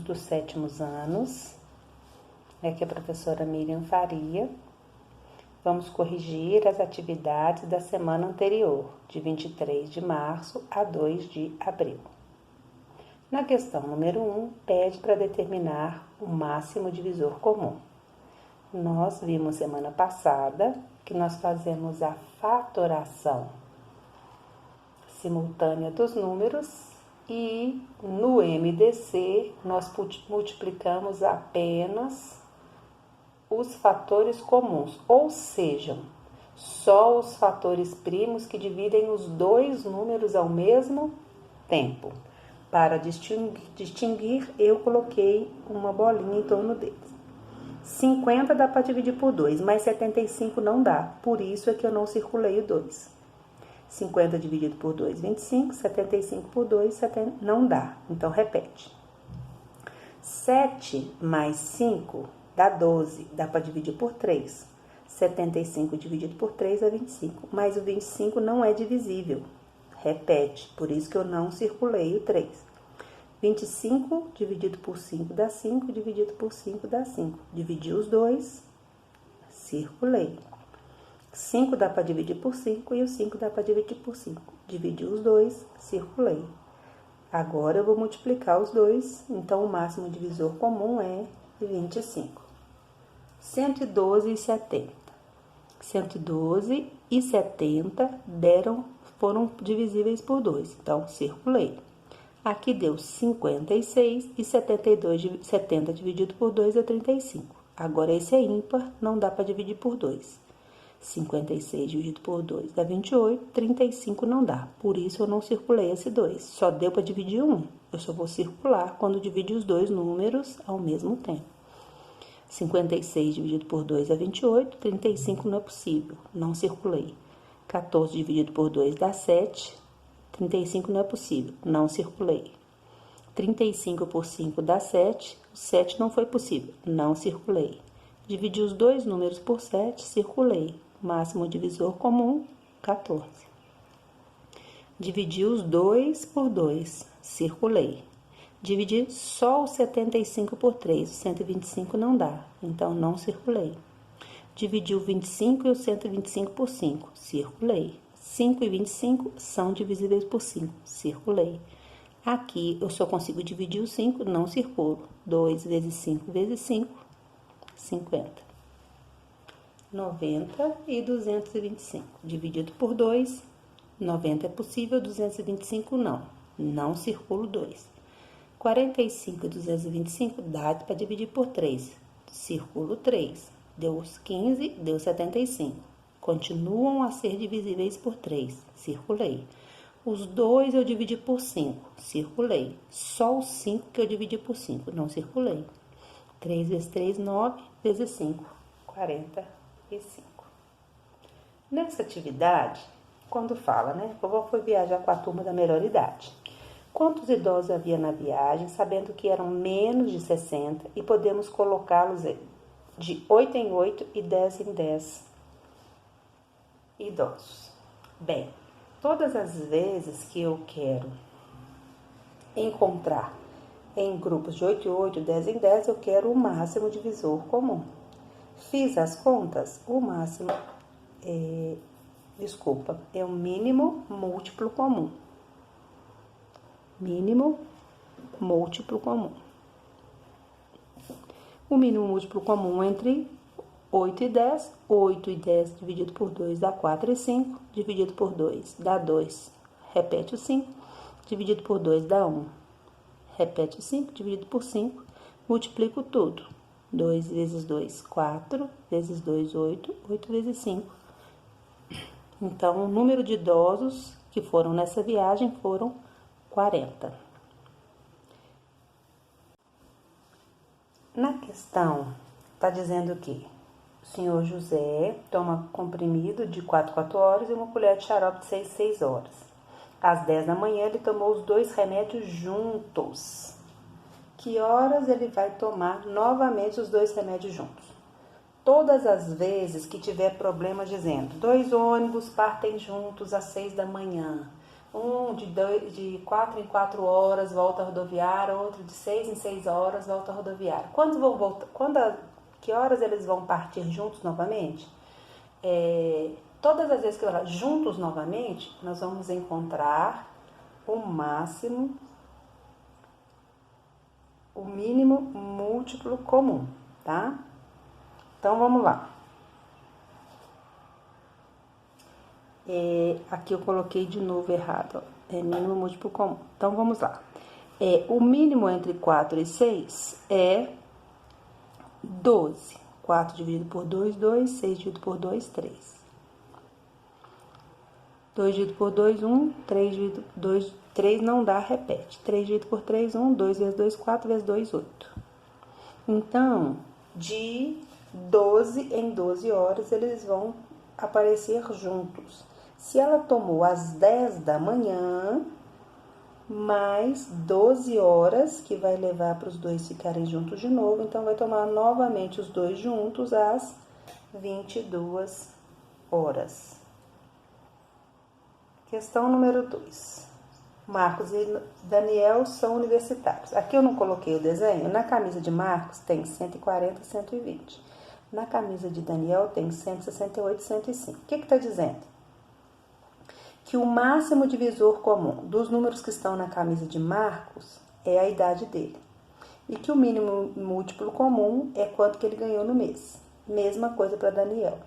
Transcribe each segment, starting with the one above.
dos sétimos anos. Aqui é a professora Miriam Faria. Vamos corrigir as atividades da semana anterior, de 23 de março a 2 de abril. Na questão número 1, pede para determinar o máximo divisor comum. Nós vimos semana passada que nós fazemos a fatoração simultânea dos números e no MDC nós multiplicamos apenas os fatores comuns, ou seja, só os fatores primos que dividem os dois números ao mesmo tempo. Para distinguir, eu coloquei uma bolinha em torno deles. 50 dá para dividir por 2, mas 75 não dá, por isso é que eu não circulei o 2. 50 dividido por 2, 25, 75 por 2, não dá, então repete. 7 mais 5 dá 12, dá para dividir por 3. 75 dividido por 3 é 25, mas o 25 não é divisível. Repete, por isso que eu não circulei o 3. 25 dividido por 5 dá 5, dividido por 5 dá 5. Dividi os dois, circulei. 5 dá para dividir por 5 e o 5 dá para dividir por 5. Dividi os dois, circulei. Agora eu vou multiplicar os dois, então o máximo divisor comum é 25. 112 e 70. 112 e 70 foram divisíveis por 2, então circulei. Aqui deu 56 e 70 dividido por 2 é 35. Agora esse é ímpar, não dá para dividir por 2. 56 dividido por 2 dá 28, 35 não dá. Por isso eu não circulei esse 2. Só deu para dividir um. Eu só vou circular quando dividir os dois números ao mesmo tempo. 56 dividido por 2 é 28, 35 não é possível. Não circulei. 14 dividido por 2 dá 7, 35 não é possível. Não circulei. 35 por 5 dá 7, o 7 não foi possível. Não circulei. Dividi os dois números por 7, circulei. Máximo divisor comum, 14. Dividi os 2 por 2, circulei. Dividi só o 75 por 3, o 125 não dá, então não circulei. Dividi o 25 e o 125 por 5, circulei. 5 e 25 são divisíveis por 5, circulei. Aqui eu só consigo dividir o 5, não circulo. 2 vezes 5 vezes 5, 50. 90 e 225. Dividido por 2, 90 é possível, 225 não. Não circulo 2. 45 e 225 dá para dividir por 3. Circulo 3. Deu 15, deu 75. Continuam a ser divisíveis por 3. Circulei. Os 2 eu dividi por 5. Circulei. Só os 5 que eu dividi por 5. Não circulei. 3 vezes 3, 9, vezes 5, 45. Nessa atividade, quando fala, né? A vovó foi viajar com a turma da melhor idade. Quantos idosos havia na viagem, sabendo que eram menos de 60 e podemos colocá-los de 8 em 8 e 10 em 10 idosos? Bem, todas as vezes que eu quero encontrar em grupos de 8 em 8, 10 em 10, eu quero o máximo divisor comum. Fiz as contas, o máximo é o mínimo múltiplo comum. Mínimo múltiplo comum. O mínimo múltiplo comum entre 8 e 10, 8 e 10 dividido por 2 dá 4 e 5, dividido por 2 dá 2, repete o 5, dividido por 2 dá 1, repete o 5, dividido por 5, multiplico tudo. 2 vezes 2, 4, vezes 2, 8, 8 vezes 5. Então, o número de idosos que foram nessa viagem foram 40. Na questão, está dizendo que o senhor José toma comprimido de 4 horas e uma colher de xarope de 6 horas. Às 10 da manhã, ele tomou os 2 remédios juntos. Que horas ele vai tomar novamente os 2 remédios juntos? Todas as vezes que tiver problema dizendo 2 ônibus partem juntos às 6 da manhã, um de 4 em 4 horas volta à rodoviária, outro de 6 em 6 horas volta à rodoviária. Quando vão voltar, que horas eles vão partir juntos novamente? Todas as vezes que eu falar juntos novamente, nós vamos encontrar o máximo, o mínimo múltiplo comum, tá? Então, vamos lá. Aqui eu coloquei de novo errado, ó. Mínimo múltiplo comum. Então, vamos lá. O mínimo entre 4 e 6 é 12. 4 dividido por 2, 2. 6 dividido por 2, 3. 2 dividido por 2, 1. 3 dividido por 2, 3 não dá, repete. 3 dividido por 3, 1. 2 vezes 2, 4 vezes 2, 8. Então, de 12 em 12 horas, eles vão aparecer juntos. Se ela tomou às 10 da manhã, mais 12 horas, que vai levar para os dois ficarem juntos de novo, então vai tomar novamente os dois juntos às 22 horas. Questão número 2. Marcos e Daniel são universitários. Aqui eu não coloquei o desenho. Na camisa de Marcos tem 140 e 120. Na camisa de Daniel tem 168 e 105. O que está dizendo? Que o máximo divisor comum dos números que estão na camisa de Marcos é a idade dele. E que o mínimo múltiplo comum é quanto que ele ganhou no mês. Mesma coisa para Daniel.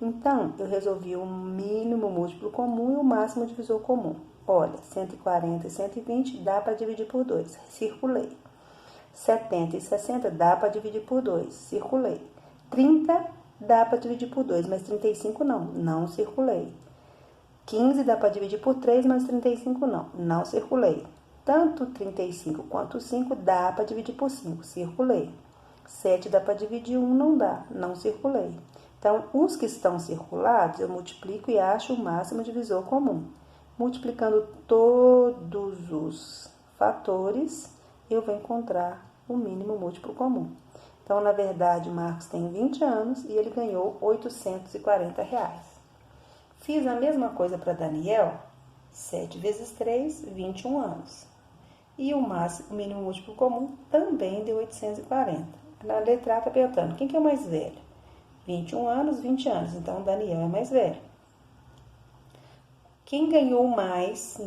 Então, eu resolvi o mínimo múltiplo comum e o máximo divisor comum. Olha, 140 e 120 dá para dividir por 2, circulei. 70 e 60 dá para dividir por 2, circulei. 30 dá para dividir por 2, mas 35 não circulei. 15 dá para dividir por 3, mas 35 não circulei. Tanto 35 quanto 5 dá para dividir por 5, circulei. 7 dá para dividir 1, não dá, não circulei. Então, os que estão circulados, eu multiplico e acho o máximo divisor comum. Multiplicando todos os fatores, eu vou encontrar o mínimo múltiplo comum. Então, na verdade, Marcos tem 20 anos e ele ganhou R$ 840. Fiz a mesma coisa para Daniel, 7 vezes 3, 21 anos. E o mínimo múltiplo comum também deu 840. Na letra A está perguntando, quem que é o mais velho? 21 anos, 20 anos. Então, Daniel é mais velho. Quem ganhou mais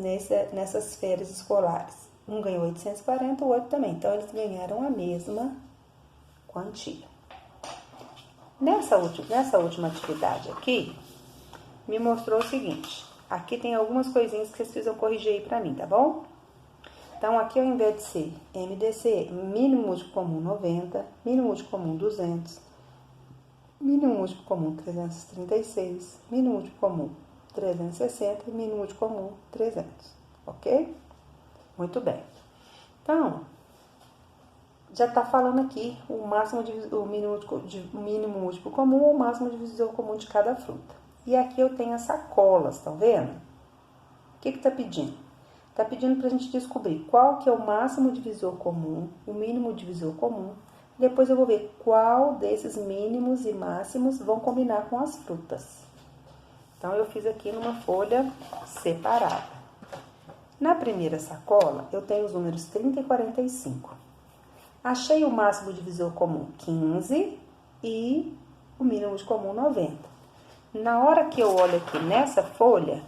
nessas férias escolares? Um ganhou 840, o outro também. Então, eles ganharam a mesma quantia. Nessa última atividade aqui, me mostrou o seguinte. Aqui tem algumas coisinhas que vocês precisam corrigir aí pra mim, tá bom? Então, aqui ao invés de ser MDC, mínimo múltiplo comum 90, mínimo múltiplo comum 200, mínimo múltiplo comum 336, mínimo múltiplo comum 360 e mínimo múltiplo comum 300, ok? Muito bem. Então, já está falando aqui o mínimo múltiplo comum ou o máximo divisor comum de cada fruta. E aqui eu tenho as sacolas, estão vendo? O que está pedindo? Está pedindo para a gente descobrir qual que é o máximo divisor comum, o mínimo divisor comum. Depois eu vou ver qual desses mínimos e máximos vão combinar com as frutas. Então, eu fiz aqui numa folha separada. Na primeira sacola, eu tenho os números 30 e 45. Achei o máximo divisor comum 15 e o mínimo de comum 90. Na hora que eu olho aqui nessa folha,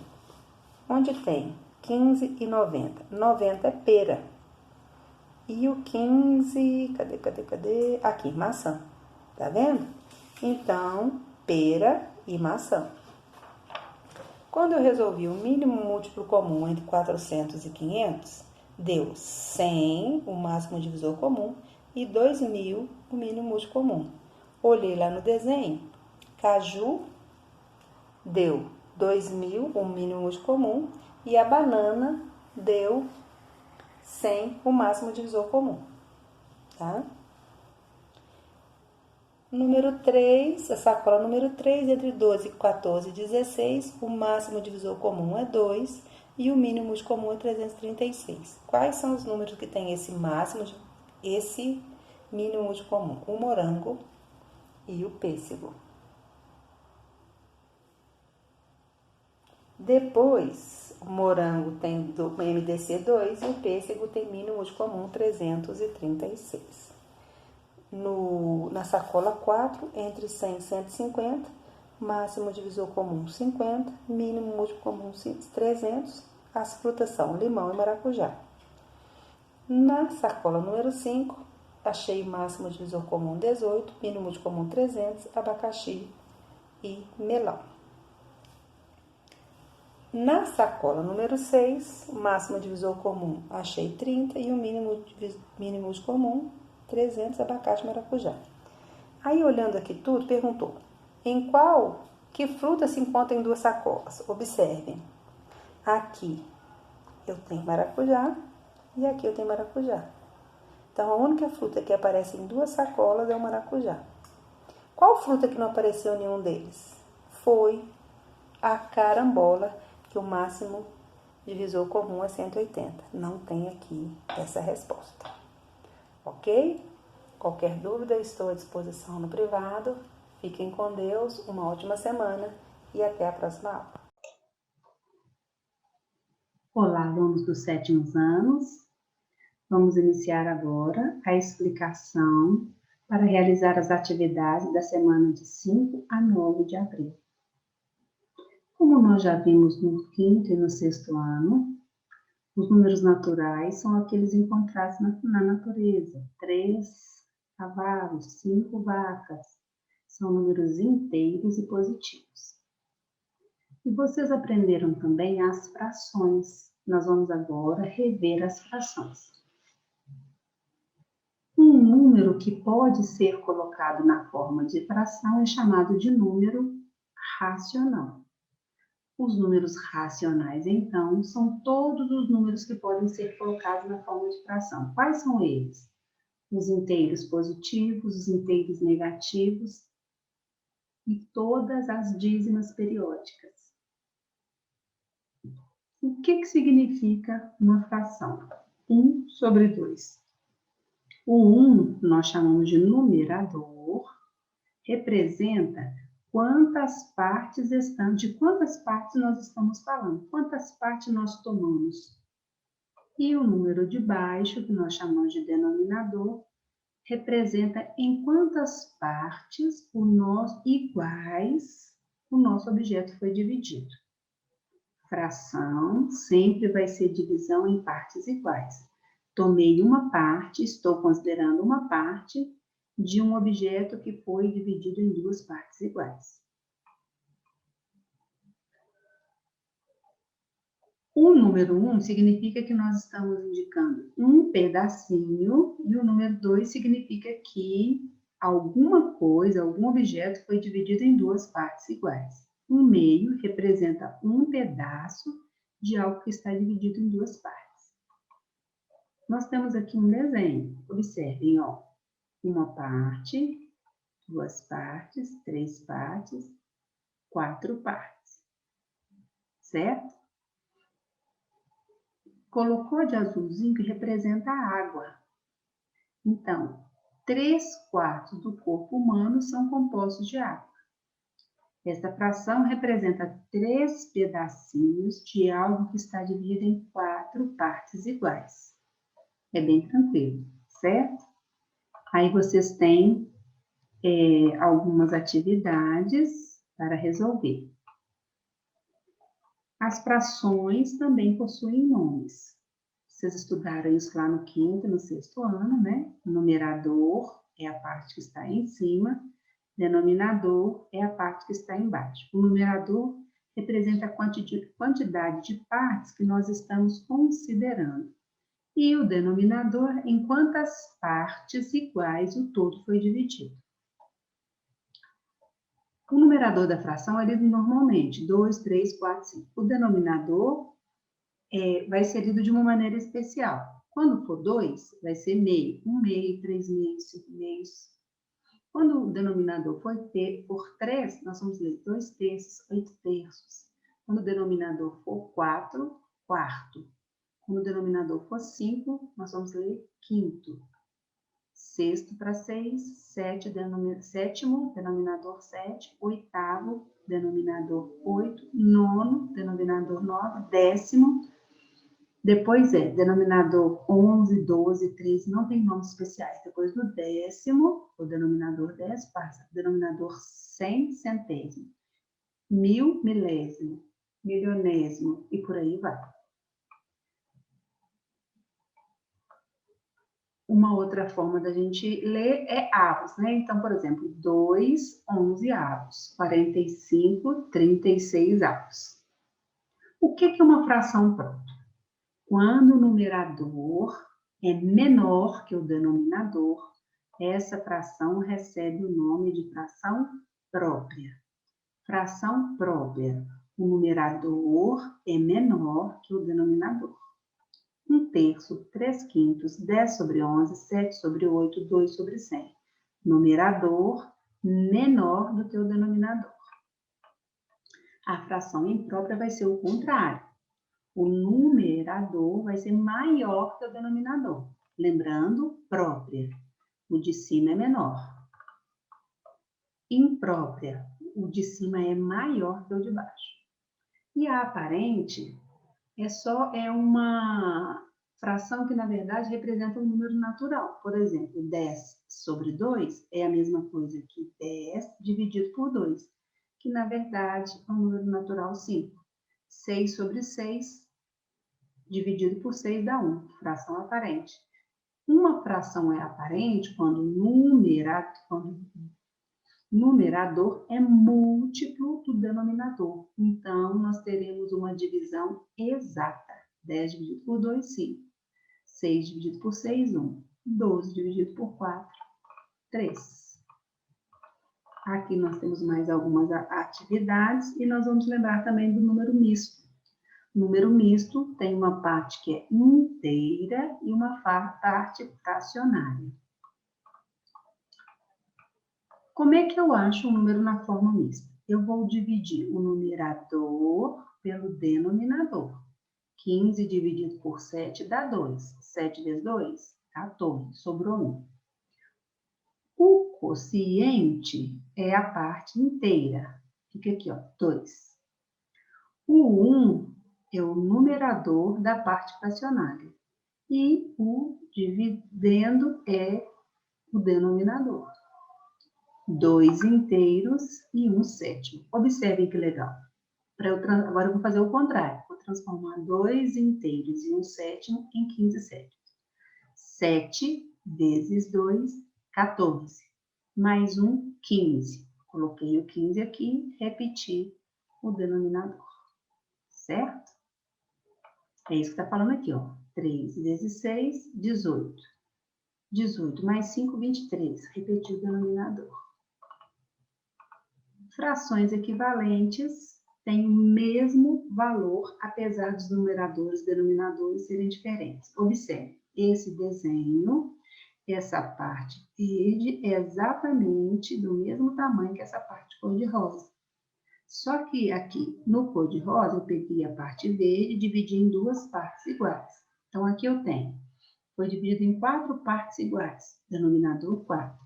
onde tem 15 e 90? 90 é pera. E o 15, cadê? Aqui, maçã. Tá vendo? Então, pera e maçã. Quando eu resolvi o mínimo múltiplo comum entre 400 e 500, deu 100, o máximo divisor comum, e 2.000, o mínimo múltiplo comum. Olhei lá no desenho, caju deu 2.000, o mínimo múltiplo comum, e a banana deu 100, o máximo divisor comum, tá? Número 3, a sacola número 3, entre 12, 14 e 16, o máximo divisor comum é 2 e o mínimo comum é 336. Quais são os números que tem esse mínimo comum? O morango e o pêssego. Depois, o morango tem MDC 2 e o pêssego tem mínimo múltiplo comum 336. Na sacola 4, entre 100 e 150, máximo divisor comum 50, mínimo múltiplo comum 300. As frutas são limão e maracujá. Na sacola número 5, achei o máximo divisor comum 18, mínimo múltiplo comum 300, abacaxi e melão. Na sacola número 6, o máximo divisor comum achei 30 e o mínimo múltiplo comum 300, abacate e maracujá. Aí, olhando aqui tudo, perguntou: que fruta se encontra em 2 sacolas? Observem. Aqui eu tenho maracujá e aqui eu tenho maracujá. Então, a única fruta que aparece em 2 sacolas é o maracujá. Qual fruta que não apareceu em nenhum deles? Foi a carambola, que o máximo divisor comum é 180. Não tem aqui essa resposta. Ok? Qualquer dúvida, estou à disposição no privado. Fiquem com Deus, uma ótima semana e até a próxima aula. Olá, alunos dos 7º anos. Vamos iniciar agora a explicação para realizar as atividades da semana de 5 a 9 de abril. Como nós já vimos no 5º e no 6º ano, os números naturais são aqueles encontrados na natureza. 3 cavalos, 5 vacas. São números inteiros e positivos. E vocês aprenderam também as frações. Nós vamos agora rever as frações. Um número que pode ser colocado na forma de fração é chamado de número racional. Os números racionais, então, são todos os números que podem ser colocados na forma de fração. Quais são eles? Os inteiros positivos, os inteiros negativos e todas as dízimas periódicas. O que significa uma fração? 1 sobre 2. O 1 nós chamamos de numerador, representa de quantas partes nós estamos falando, quantas partes nós tomamos. E o número de baixo, que nós chamamos de denominador, representa em quantas partes iguais o nosso objeto foi dividido. Fração sempre vai ser divisão em partes iguais. Tomei uma parte, estou considerando uma parte de um objeto que foi dividido em 2 partes iguais. O número 1 significa que nós estamos indicando um pedacinho e o número 2 significa que alguma coisa, algum objeto foi dividido em 2 partes iguais. O meio representa um pedaço de algo que está dividido em 2 partes. Nós temos aqui um desenho. Observem, ó. Uma parte, 2 partes, 3 partes, 4 partes. Certo? Colocou de azulzinho que representa a água. Então, 3/4 do corpo humano são compostos de água. Esta fração representa 3 pedacinhos de algo que está dividido em 4 partes iguais. É bem tranquilo, certo? Aí vocês têm algumas atividades para resolver. As frações também possuem nomes. Vocês estudaram isso lá no 5º e no 6º ano, né? Numerador é a parte que está em cima, denominador é a parte que está embaixo. O numerador representa a quantidade de partes que nós estamos considerando. E o denominador, em quantas partes iguais o todo foi dividido. O numerador da fração é lido normalmente, 2, 3, 4, 5. O denominador vai ser lido de uma maneira especial. Quando for 2, vai ser meio, 1 meio, 3 meios, 5 meios. Quando o denominador for 3, nós vamos ler 2 terços, 8 terços. Quando o denominador for 4, quarto. Quando o denominador for 5, nós vamos ler quinto. Sexto para 6, sétimo, denominador 7, oitavo, denominador 8, nono, denominador 9, décimo, depois denominador 11, 12, 13, não tem nomes especiais. Depois do décimo, o denominador 10 passa, denominador 100, centésimo, mil, milésimo, milionésimo, e por aí vai. Uma outra forma da gente ler é avos, né? Então, por exemplo, 2, 11 avos, 45, 36 avos. O que é uma fração própria? Quando o numerador é menor que o denominador, essa fração recebe o nome de fração própria. Fração própria. O numerador é menor que o denominador. 1/3, 3/5, 10 sobre 11, 7 sobre 8, 2 sobre 100. Numerador menor do que o denominador. A fração imprópria vai ser o contrário. O numerador vai ser maior que o denominador. Lembrando, própria. O de cima é menor. Imprópria. O de cima é maior que o de baixo. E a aparente é uma fração que, na verdade, representa um número natural. Por exemplo, 10 sobre 2 é a mesma coisa que 10 dividido por 2, que, na verdade, é um número natural 5. 6 sobre 6 dividido por 6 dá 1, fração aparente. Uma fração é aparente quando o numerador é múltiplo do denominador. Então, nós teremos uma divisão exata. 10 dividido por 2, 5. 6 dividido por 6, 1. 12 dividido por 4, 3. Aqui nós temos mais algumas atividades e nós vamos lembrar também do número misto. O número misto tem uma parte que é inteira e uma parte fracionária. Como é que eu acho um número na forma mista? Eu vou dividir o numerador pelo denominador. 15 dividido por 7 dá 2. 7 vezes 2, 14. Sobrou 1. O quociente é a parte inteira. Fica aqui, ó, 2. O 1 é o numerador da parte fracionária. E o dividendo é o denominador. 2 inteiros e 1 sétimo. Observem que legal. Agora eu vou fazer o contrário. Vou transformar 2 inteiros e 1 sétimo em 15 sétimos. 7 vezes 2, 14. Mais 1, 15. Coloquei o 15 aqui, repeti o denominador. Certo? É isso que está falando aqui, ó. 3 vezes 6, 18. 18 mais 5, 23. Repeti o denominador. Frações equivalentes têm o mesmo valor, apesar dos numeradores e denominadores serem diferentes. Observe, esse desenho, essa parte verde é exatamente do mesmo tamanho que essa parte cor-de-rosa. Só que aqui, no cor-de-rosa, eu peguei a parte verde e dividi em duas partes iguais. Então, aqui eu tenho, foi dividido em 4 partes iguais, denominador 4.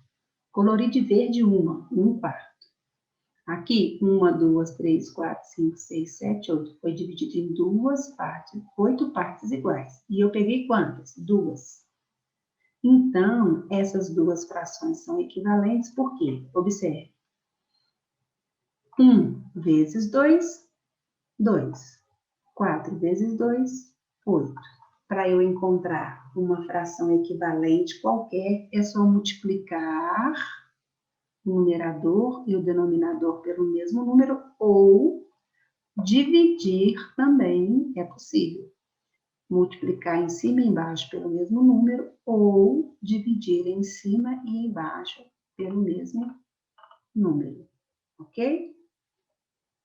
Colori de verde um par. Aqui, 1, 2, 3, 4, 5, 6, 7, 8. Foi dividido em duas partes, 8 partes iguais. E eu peguei quantas? 2. Então, essas duas frações são equivalentes, por quê? Observe. 1 vezes 2, 2. 4 vezes 2, 8. Para eu encontrar uma fração equivalente qualquer, é só multiplicar o numerador e o denominador pelo mesmo número ou dividir também é possível. Multiplicar em cima e embaixo pelo mesmo número ou dividir em cima e embaixo pelo mesmo número, ok?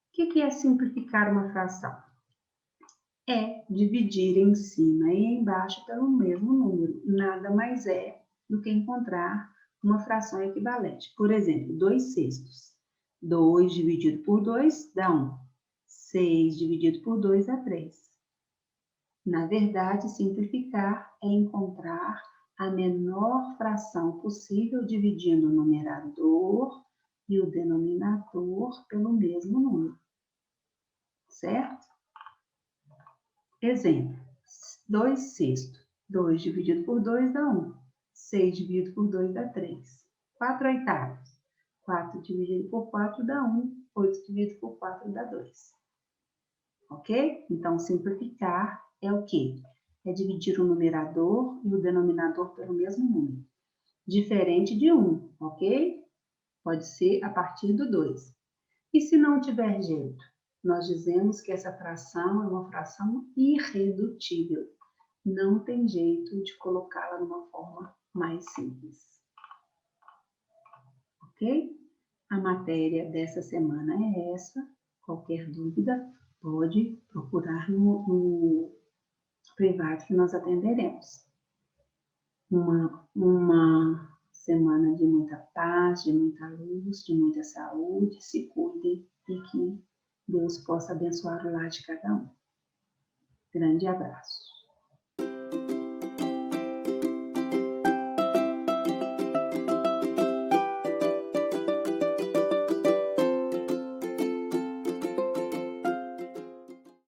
O que é simplificar uma fração? É dividir em cima e embaixo pelo mesmo número. Nada mais é do que encontrar uma fração equivalente. Por exemplo, 2 sextos. 2 dividido por 2 dá 1. 6 dividido por 2 dá 3. Na verdade, simplificar é encontrar a menor fração possível dividindo o numerador e o denominador pelo mesmo número, certo? Exemplo, 2/6. 2 dividido por 2 dá 1. 6 dividido por 2 dá 3. 4/8. 4 dividido por 4 dá 1. 8 dividido por 4 dá 2. Ok? Então, simplificar é o quê? É dividir o numerador e o denominador pelo mesmo número. Diferente de 1, ok? Pode ser a partir do 2. E se não tiver jeito? Nós dizemos que essa fração é uma fração irredutível. Não tem jeito de colocá-la numa forma mais simples. Ok? A matéria dessa semana é essa. Qualquer dúvida, pode procurar no privado que nós atenderemos. Uma semana de muita paz, de muita luz, de muita saúde. Se cuidem e que Deus possa abençoar o lar de cada um. Grande abraço.